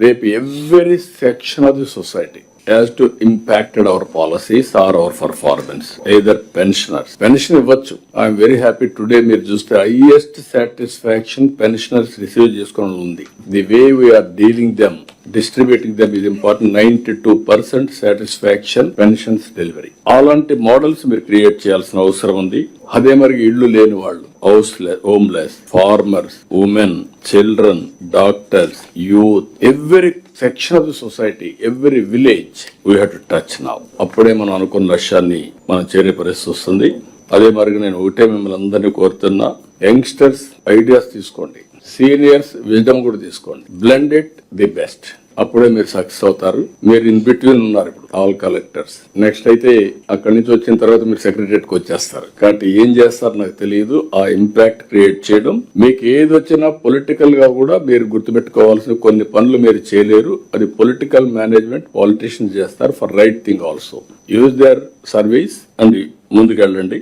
రేపు every section of the society has to impacted our policies or our performance. Either pensioners. Pension ఇవ్వచ్చు. I am very happy today మీరు చూస్తే highest satisfaction pensioners receive చేసుకోవడం ఉంది. The way we are dealing them, distributing them is important. 92% satisfaction pensions delivery. అలాంటి models మీరు create చేయాల్సిన అవసరం ఉంది. అదే మరి ఇళ్లు లేని వాళ్ళు, homeless, farmers, women, children, doctors, youth, every section of the society, every village we have to touch now. అప్పుడే మనం అనుకున్న లక్ష్యాన్ని మనం చేరే పరిస్థితి వస్తుంది. అదే మరి నేను ఒకటే మిమ్మల్ని అందరినీ కోరుతున్నా, యంగ్స్టర్స్ ఐడియాస్ తీసుకోండి, సీనియర్స్ విజ్డమ్ కూడా తీసుకోండి, బ్లెండ్ ఇట్ ది బెస్ట్. అప్పుడే మీరు సక్సెస్ అవుతారు. మీరు ఇన్ బిట్వీన్ ఉన్నారు ఇప్పుడు, ఆల్ కలెక్టర్స్. నెక్స్ట్ అయితే అక్కడి నుంచి వచ్చిన తర్వాత మీరు సెక్రటరియట్ కి వచ్చేస్తారు. కాబట్టి ఏం చేస్తారు నాకు తెలియదు. ఆ ఇంపాక్ట్ క్రియేట్ చేయడం, మీకు ఏది వచ్చినా పొలిటికల్ గా కూడా మీరు గుర్తుపెట్టుకోవాల్సిన కొన్ని పనులు మీరు చేయలేరు. అది పొలిటికల్ మేనేజ్మెంట్ పాలిటిషియన్స్ చేస్తారు. For right thing also use their service and ముందుకెళ్ళండి.